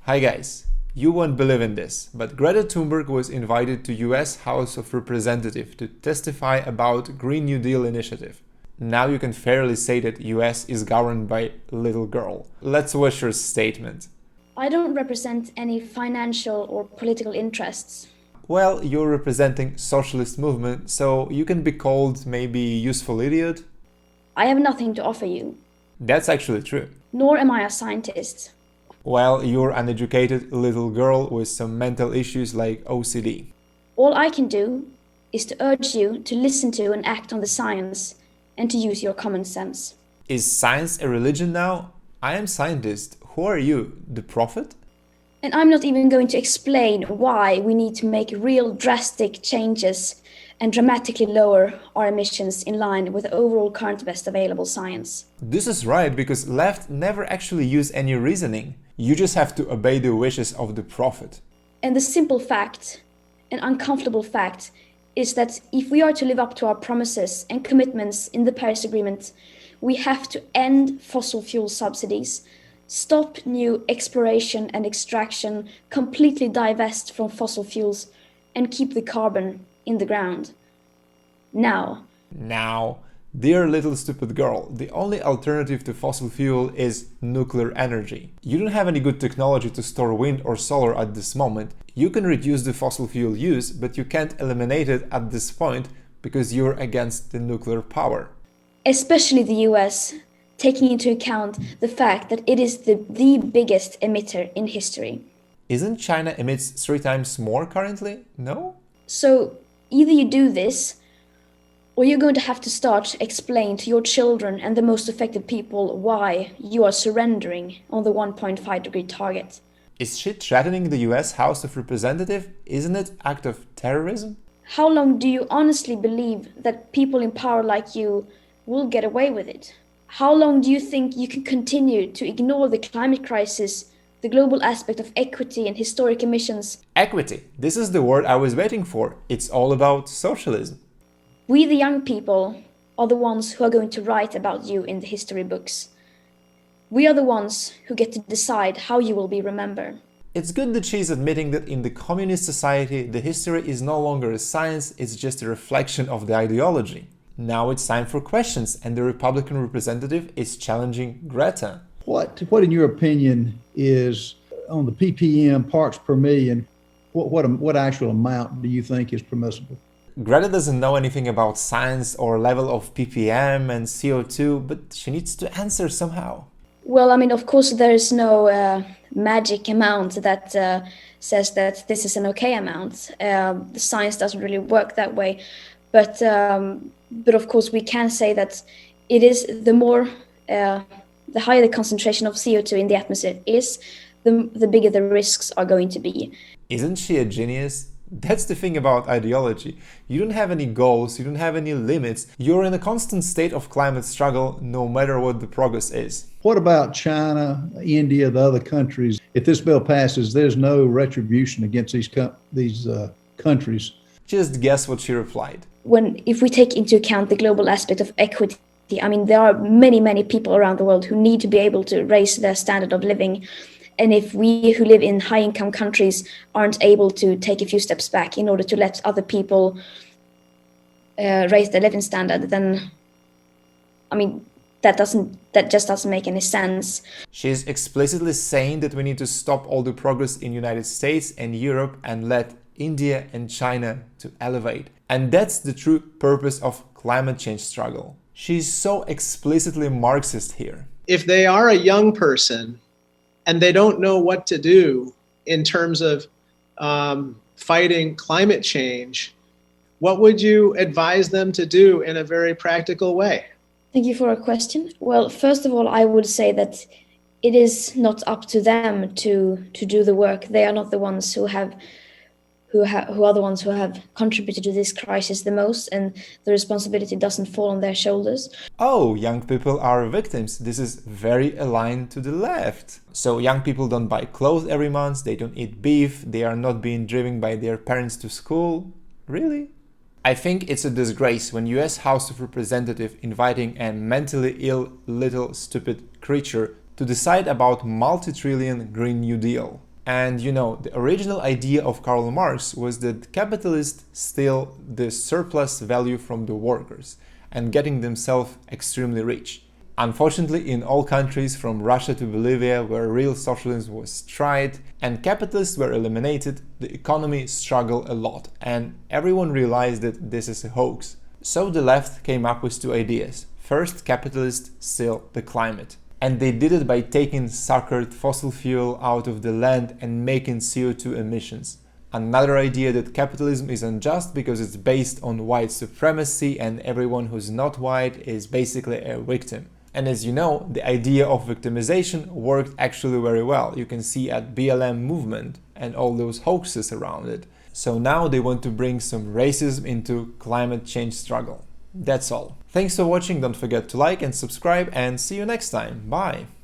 Hi guys, you won't believe in this, but Greta Thunberg was invited to US House of Representatives to testify about Green New Deal initiative. Now you can fairly say that US is governed by little girl. Let's watch her statement. I don't represent any financial or political interests. Well, you're representing socialist movement, so you can be called maybe useful idiot. I have nothing to offer you. That's actually true. Nor am I a scientist. Well, you're an educated little girl with some mental issues like OCD. All I can do is to urge you to listen to and act on the science and to use your common sense. Is science a religion now? I am scientist. Who are you, the prophet? And I'm not even going to explain why we need to make real drastic changes and dramatically lower our emissions in line with the overall current best available science. This is right, because left never actually use any reasoning. You just have to obey the wishes of the prophet. And the simple fact, an uncomfortable fact, is that if we are to live up to our promises and commitments in the Paris Agreement, we have to end fossil fuel subsidies, stop new exploration and extraction, completely divest from fossil fuels, and keep the carbon in the ground. Now, dear little stupid girl, the only alternative to fossil fuel is nuclear energy. You don't have any good technology to store wind or solar at this moment. You can reduce the fossil fuel use, but you can't eliminate it at this point because you're against the nuclear power. especially the US, taking into account the fact that it is the biggest emitter in history. Isn't China emits 3 times more currently? No? So either you do this, or you're going to have to start explain to your children and the most affected people why you are surrendering on the 1.5 degree target. Is she threatening the US House of Representatives? Isn't it act of terrorism? How long do you honestly believe that people in power like you will get away with it? How long do you think you can continue to ignore the climate crisis, the global aspect of equity and historic emissions? Equity. This is the word I was waiting for. It's all about socialism. We, the young people, are the ones who are going to write about you in the history books. We are the ones who get to decide how you will be remembered. It's good that she's admitting that in the communist society, the history is no longer a science, it's just a reflection of the ideology. Now it's time for questions, and the Republican representative is challenging Greta. What in your opinion, is on the ppm parts per million, what actual amount do you think is permissible? Greta doesn't know anything about science or level of ppm and CO2, but she needs to answer somehow. Well, I mean, of course, there is no magic amount that says that this is an okay amount. The science doesn't really work that way. But of course, we can say that it is the higher the concentration of CO2 in the atmosphere is, the bigger the risks are going to be. Isn't she a genius? That's the thing about ideology. You don't have any goals, you don't have any limits. You're in a constant state of climate struggle, no matter what the progress is. What about China, India, the other countries? If this bill passes, there's no retribution against these countries. Just guess what she replied. If we take into account the global aspect of equity, I mean, there are many, many people around the world who need to be able to raise their standard of living. And if we who live in high-income countries aren't able to take a few steps back in order to let other people raise their living standard, then, I mean, that just doesn't make any sense. She's explicitly saying that we need to stop all the progress in United States and Europe and let India and China to elevate. And that's the true purpose of climate change struggle. She's so explicitly Marxist here. If they are a young person and they don't know what to do in terms of fighting climate change, what would you advise them to do in a very practical way? Thank you for a question. Well, first of all, I would say that it is not up to them to do the work. They are not the ones who are the ones who have contributed to this crisis the most, and the responsibility doesn't fall on their shoulders. Oh, young people are victims. This is very aligned to the left. So young people don't buy clothes every month, they don't eat beef, they are not being driven by their parents to school. Really? I think it's a disgrace when US House of Representatives inviting a mentally ill little stupid creature to decide about multi-trillion Green New Deal. And you know, the original idea of Karl Marx was that capitalists steal the surplus value from the workers and getting themselves extremely rich. Unfortunately, in all countries from Russia to Bolivia where real socialism was tried and capitalists were eliminated, the economy struggled a lot and everyone realized that this is a hoax. So the left came up with two ideas. First, capitalists steal the climate. And they did it by taking suckered fossil fuel out of the land and making CO2 emissions. Another idea that capitalism is unjust because it's based on white supremacy and everyone who's not white is basically a victim. And as you know, the idea of victimization worked actually very well. You can see at BLM movement and all those hoaxes around it. So now they want to bring some racism into climate change struggle. That's all. Thanks for watching, don't forget to like and subscribe and see you next time. Bye!